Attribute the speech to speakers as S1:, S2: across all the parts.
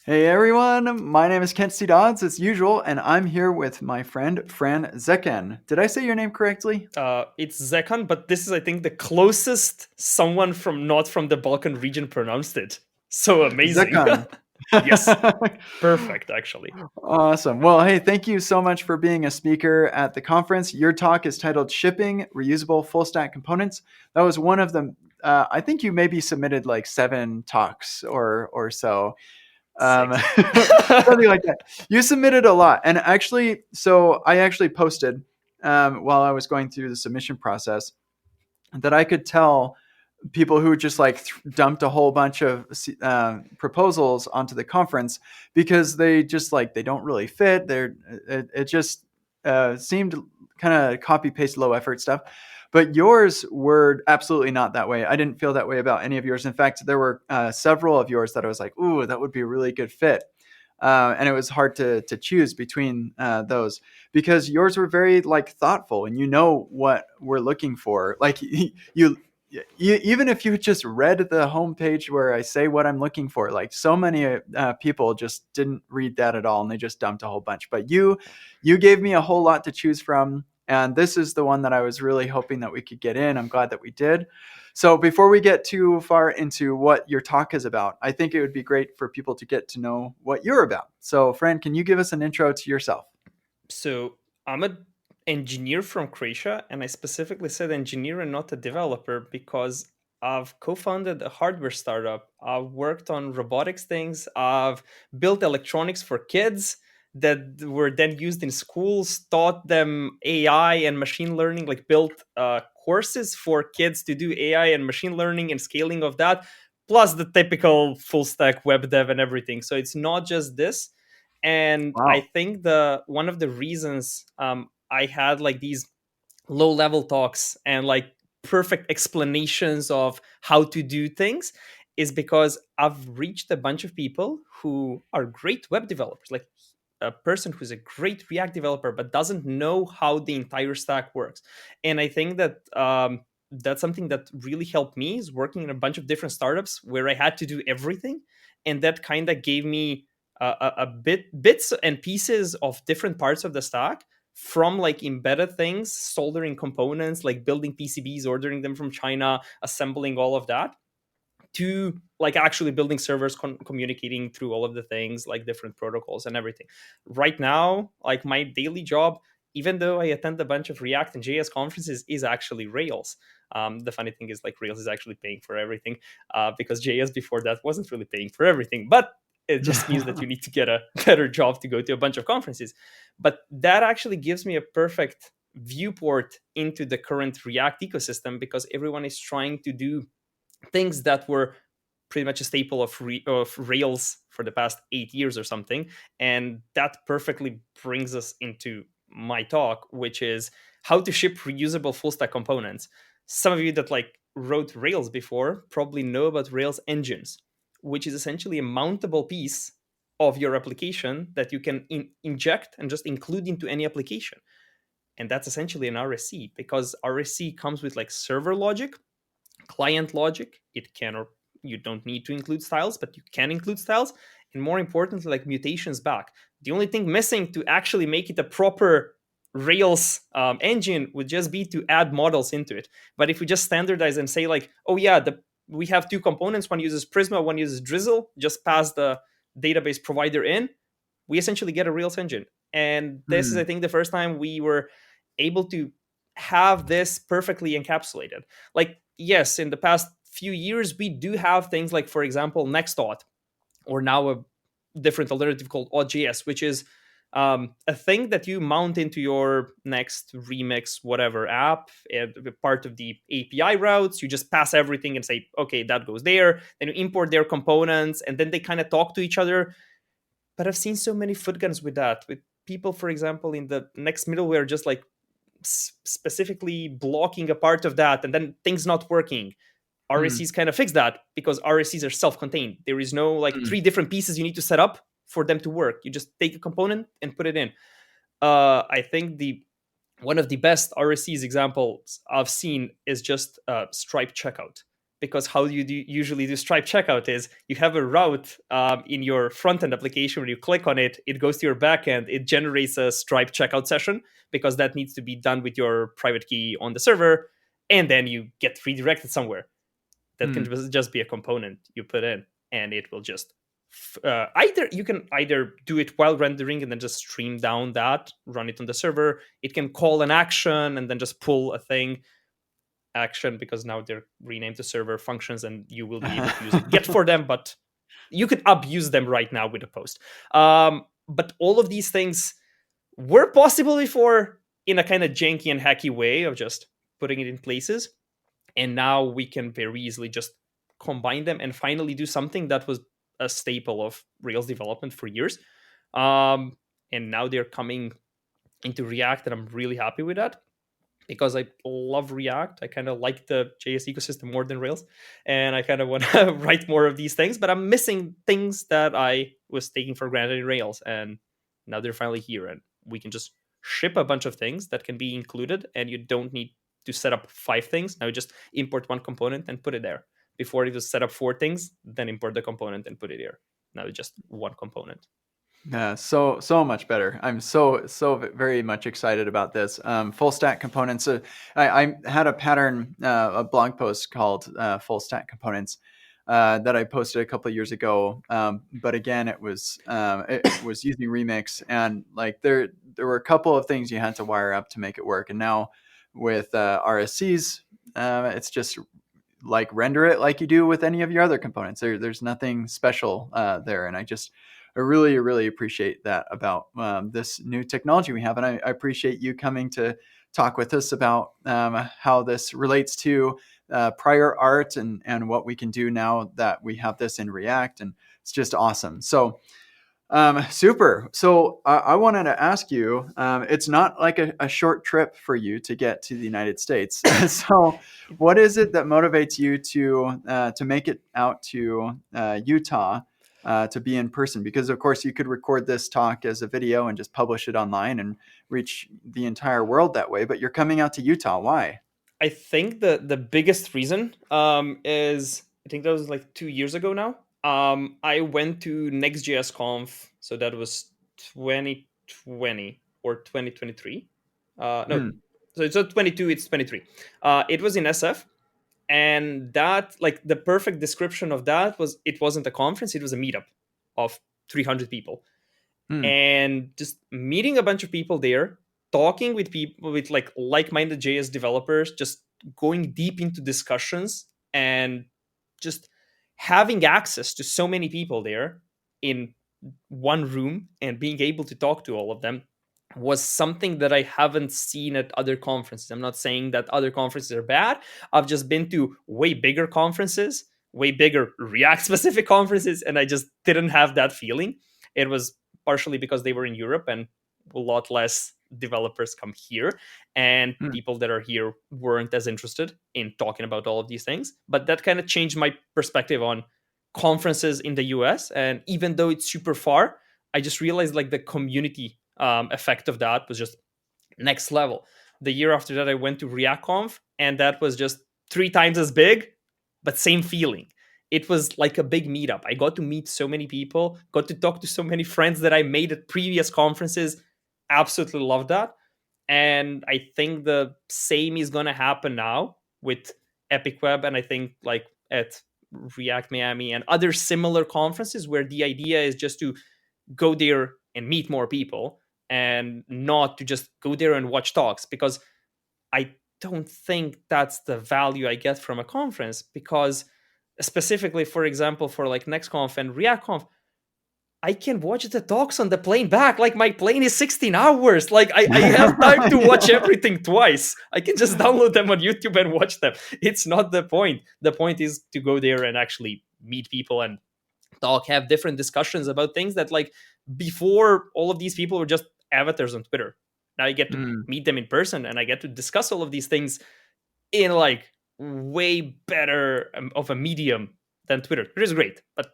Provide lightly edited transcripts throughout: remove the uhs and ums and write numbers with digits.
S1: Hey everyone, my name is Kent C. Dodds as usual, and I'm here with my friend Fran Zekan. Did I say your name correctly?
S2: It's Zekan, but this is, I think, the closest someone from not from the Balkan region pronounced it. So amazing.
S1: Zekan.
S2: Yes, perfect, actually.
S1: Awesome. Well, hey, thank you so much for being a speaker at the conference. Your talk is titled Shipping Reusable Full-Stack Components. That was one of them. I think you maybe submitted like 7 talks or so.
S2: Six.
S1: Something like that. You submitted a lot. And actually, so I actually posted while I was going through the submission process that I could tell people who just like dumped a whole bunch of proposals onto the conference because they just like they don't really fit. It just seemed kind of copy paste low effort stuff. But yours were absolutely not that way. I didn't feel that way about any of yours. In fact, there were several of yours that I was like, "Ooh, that would be a really good fit." And it was hard to choose between those because yours were very like thoughtful and you know what we're looking for. Like even if you just read the homepage where I say what I'm looking for, like so many people just didn't read that at all and they just dumped a whole bunch. But you gave me a whole lot to choose from, and this is the one that I was really hoping that we could get in. I'm glad that we did. So before we get too far into what your talk is about, I think it would be great for people to get to know what you're about. So, Fran, can you give us an intro to yourself?
S2: So I'm an engineer from Croatia, and I specifically said engineer and not a developer because I've co-founded a hardware startup. I've worked on robotics things. I've built electronics for kids that were then used in schools, taught them AI and machine learning, like built courses for kids to do AI and machine learning and scaling of that, plus the typical full stack web dev and everything. So it's not just this. And I
S1: Wow.
S2: think the one of the reasons I had like these low level talks and like perfect explanations of how to do things is because I've reached a bunch of people who are great web developers, like a person who's a great React developer but doesn't know how the entire stack works. And I think that that's something that really helped me is working in a bunch of different startups where I had to do everything, and that kind of gave me bits and pieces of different parts of the stack, from like embedded things, soldering components, like building PCBs, ordering them from China, assembling all of that, to like actually building servers, communicating through all of the things, like different protocols and everything. Right now, like my daily job, even though I attend a bunch of React and JS conferences, is actually Rails. The funny thing is, like, Rails is actually paying for everything, because JS before that wasn't really paying for everything. But it just means that you need to get a better job to go to a bunch of conferences. But that actually gives me a perfect viewport into the current React ecosystem, because everyone is trying to do things that were pretty much a staple of Rails for the past 8 years or something. And that perfectly brings us into my talk, which is how to ship reusable full stack components. Some of you that like wrote Rails before probably know about Rails engines, which is essentially a mountable piece of your application that you can inject and just include into any application. And that's essentially an RSC, because RSC comes with like server logic, client logic. It can, or you don't need to include styles, but you can include styles, and more importantly, like mutations back. The only thing missing to actually make it a proper Rails engine would just be to add models into it. But if we just standardize and say like, oh yeah, we have two components, one uses Prisma, one uses Drizzle, just pass the database provider in, we essentially get a Rails engine. And this is, I
S1: Hmm.
S2: think, the first time we were able to have this perfectly encapsulated. Like, yes, in the past few years, we do have things like, for example, Nextdot, or now a different alternative called Odd.js, which is a thing that you mount into your next remix, whatever app, and part of the API routes. You just pass everything and say, okay, that goes there. Then you import their components, and then they kind of talk to each other. But I've seen so many foot guns with that, with people, for example, in the next middleware, just like specifically blocking a part of that, and then things not working.
S1: Hmm.
S2: RSCs kind of fix that, because RSCs are self-contained. There is no like
S1: Hmm.
S2: three different pieces you need to set up for them to work. You just take a component and put it in. I think the one of the best RSCs examples I've seen is just Stripe checkout. because how you usually do Stripe checkout is you have a route in your front-end application. When you click on it, it goes to your backend. It generates a Stripe checkout session because that needs to be done with your private key on the server, and then you get redirected somewhere. That can just be a component you put in, and it will just you can either do it while rendering and then just stream down that, run it on the server. It can call an action and then just pull a thing action, because now they're renamed to server functions, and you will be able to use it get for them, but you could abuse them right now with a post. But all of these things were possible before in a kind of janky and hacky way of just putting it in places. And now we can very easily just combine them and finally do something that was a staple of Rails development for years. And now they're coming into React, and I'm really happy with that because I love React. I kind of like the JS ecosystem more than Rails, and I kind of want to write more of these things, but I'm missing things that I was taking for granted in Rails, and now they're finally here, and we can just ship a bunch of things that can be included, and you don't need to set up 5 things. Now you just import one component and put it there. Before it was set up 4 things, then import the component and put it here. Now it's just one component.
S1: Yeah, so much better. I'm so very much excited about this. Full stack components. I had a pattern, a blog post called Full Stack Components that I posted a couple of years ago. But again, it was using Remix, and like there were a couple of things you had to wire up to make it work. And now with RSCs, it's just like render it like you do with any of your other components. There's nothing special there, and I really appreciate that about this new technology we have. And I appreciate you coming to talk with us about how this relates to prior art and what we can do now that we have this in React. And it's just awesome. So super. So I wanted to ask you, it's not like a short trip for you to get to the United States. So what is it that motivates you to make it out to Utah to be in person? Because of course you could record this talk as a video and just publish it online and reach the entire world that way, but you're coming out to Utah. Why?
S2: I think the biggest reason is, I think that was like 2 years ago now. I went to Next.js Conf, so that was 2020 or 2023. No, so it's not 22, it's 23. It was in SF, and that, like, the perfect description of that was, it wasn't a conference, it was a meetup of 300 people. And just meeting a bunch of people there, talking with people with like-minded JS developers, just going deep into discussions, and just having access to so many people there in one room and being able to talk to all of them was something that I haven't seen at other conferences. I'm not saying that other conferences are bad. I've just been to way bigger conferences, way bigger React-specific conferences, and I just didn't have that feeling. It was partially because they were in Europe and a lot less developers come here, and people that are here weren't as interested in talking about all of these things. But that kind of changed my perspective on conferences in the US. And even though it's super far, I just realized like the community effect of that was just next level. The year after that, I went to React Conf, and that was just 3 times as big, but same feeling. It was like a big meetup. I got to meet so many people, got to talk to so many friends that I made at previous conferences. Absolutely love that. And I think the same is going to happen now with Epic Web, and I think like at React Miami and other similar conferences, where the idea is just to go there and meet more people and not to just go there and watch talks, because I don't think that's the value I get from a conference. Because specifically, for example, for like NextConf and ReactConf, I can watch the talks on the plane back. Like, my plane is 16 hours. Like, I have time to watch everything twice. I can just download them on YouTube and watch them. It's not the point. The point is to go there and actually meet people and talk, have different discussions about things that, like, before, all of these people were just avatars on Twitter. Now I get to meet them in person, and I get to discuss all of these things in like way better of a medium than Twitter. Twitter is great, but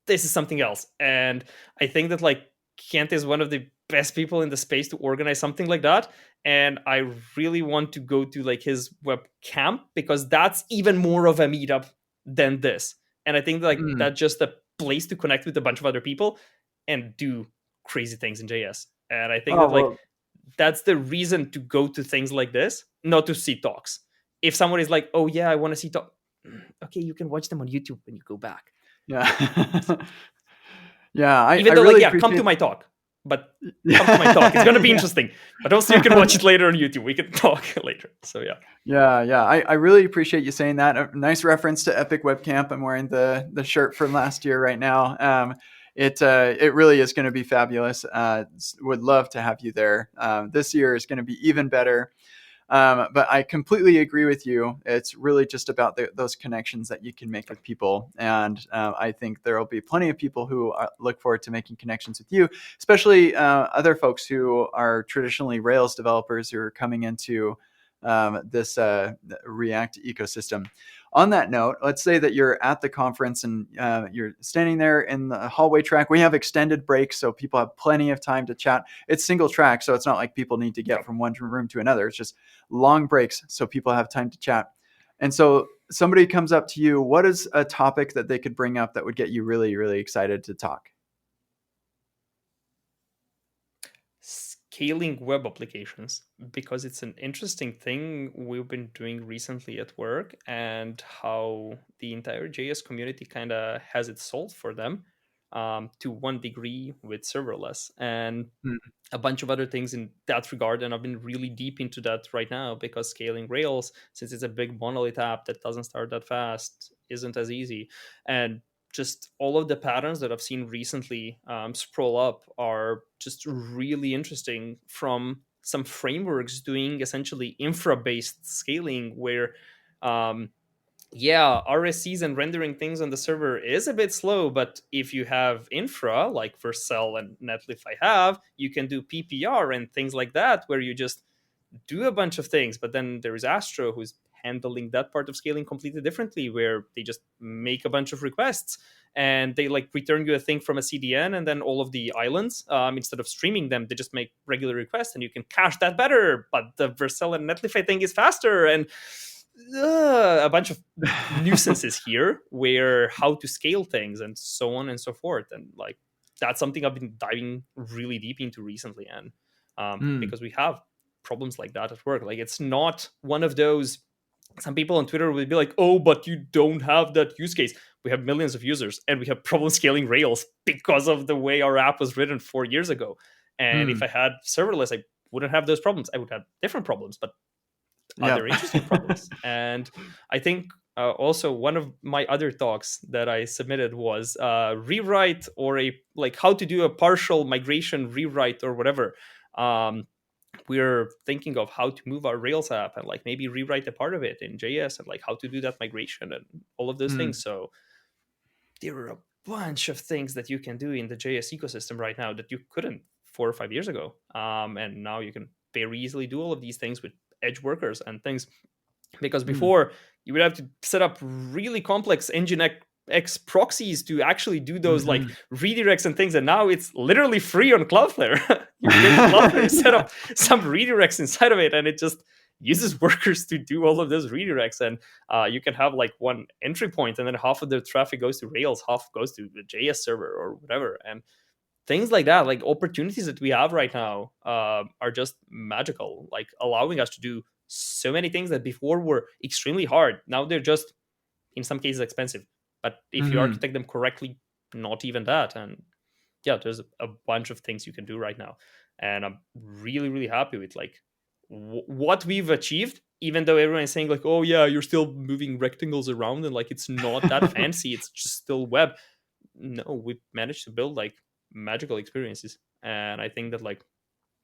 S2: this is something else. And I think that like Kent is one of the best people in the space to organize something like that. And I really want to go to like his web camp, because that's even more of a meetup than this. And I think like
S1: Mm.
S2: that's just a place to connect with a bunch of other people and do crazy things in JS. And I think
S1: Oh
S2: that like
S1: well,
S2: that's the reason to go to things like this, not to see talks. If someone is like, oh yeah, I want to see talk, okay, you can watch them on YouTube when you go back.
S1: yeah. Yeah, I
S2: Even though, like,
S1: really
S2: yeah, come to
S1: appreciate.
S2: my talk, but come to my talk. It's gonna be interesting. But also, you can watch it later on YouTube. We can talk later. So yeah,
S1: Yeah. I really appreciate you saying that. A nice reference to Epic Webcamp. I'm wearing the shirt from last year right now. It really is going to be fabulous. Would love to have you there. This year is going to be even better. But I completely agree with you. It's really just about those connections that you can make with people. And I think there will be plenty of people who look forward to making connections with you, especially other folks who are traditionally Rails developers who are coming into this React ecosystem. On that note, let's say that you're at the conference and you're standing there in the hallway track. We have extended breaks, so people have plenty of time to chat. It's single track, so it's not like people need to get from one room to another. It's just long breaks, so people have time to chat. And so somebody comes up to you. What is a topic that they could bring up that would get you really, really excited to talk?
S2: scaling web applications, because it's an interesting thing we've been doing recently at work, and how the entire JS community kind of has it solved for them to one degree with serverless and
S1: Mm.
S2: a bunch of other things in that regard. And I've been really deep into that right now, because scaling Rails, since it's a big monolith app that doesn't start that fast, isn't as easy. And just all of the patterns that I've seen recently sprawl up are just really interesting, from some frameworks doing essentially infra-based scaling, where yeah, RSCs and rendering things on the server is a bit slow, but if you have infra like Vercel and Netlify have, you can do PPR and things like that, where you just do a bunch of things. But then there is Astro, who's handling that part of scaling completely differently, where they just make a bunch of requests and they like return you a thing from a CDN, and then all of the islands, instead of streaming them, they just make regular requests, and you can cache that better. But the Vercel and Netlify thing is faster, and a bunch of nuisances here, where how to scale things and so on and so forth. And like that's something I've been diving really deep into recently. And
S1: Mm.
S2: because we have problems like that at work, like it's not one of those, some people on Twitter will be like, oh, but you don't have that use case. We have millions of users and we have problems scaling Rails because of the way our app was written 4 years ago. And if
S1: Mm.
S2: I had serverless, I wouldn't have those problems. I would have different problems, but
S1: Yeah.
S2: other interesting problems. And I think also one of my other talks that I submitted was rewrite, or a like how to do a partial migration rewrite or whatever. Um, we're thinking of how to move our Rails app and like maybe rewrite a part of it in JS, and like how to do that migration and all of those
S1: Mm.
S2: things. So there are a bunch of things that you can do in the JS ecosystem right now that you couldn't 4 or 5 years ago. And now you can very easily do all of these things with edge workers and things, because
S1: Mm.
S2: before you would have to set up really complex Nginx proxies to actually do those like
S1: Mhm.
S2: redirects and things, and now it's literally free on Cloudflare. You can go to Cloudflare, set
S1: Yeah.
S2: up some redirects inside of it, and it just uses workers to do all of those redirects. And you can have like one entry point, and then half of the traffic goes to Rails, half goes to the JS server or whatever. And things like that, like opportunities that we have right now, are just magical, like allowing us to do so many things that before were extremely hard. Now they're just in some cases expensive, but if you
S1: Mhm.
S2: architect them correctly, not even that. And yeah, there's a bunch of things you can do right now, and I'm really really happy with like what we've achieved, even though everyone is saying like, oh yeah, you're still moving rectangles around and like it's not that fancy, it's just still web. No, we managed to build like magical experiences. And I think that like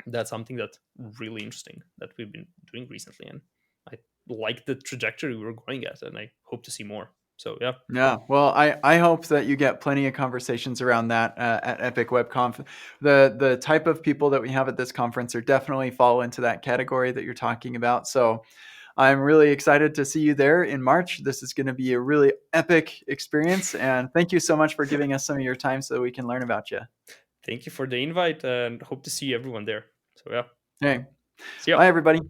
S2: that's something that's really interesting that we've been doing recently. And I like the trajectory we're going at, and I hope to see more. So yeah.
S1: Yeah, well, I hope that you get plenty of conversations around that at Epic WebConf. The type of people that we have at this conference are definitely fall into that category that you're talking about. So I'm really excited to see you there in March. This is going to be a really epic experience, and thank you so much for giving us some of your time so that we can learn about you.
S2: Thank you for the invite, and hope to see everyone there. So yeah.
S1: Hey,
S2: See ya.
S1: bye everybody.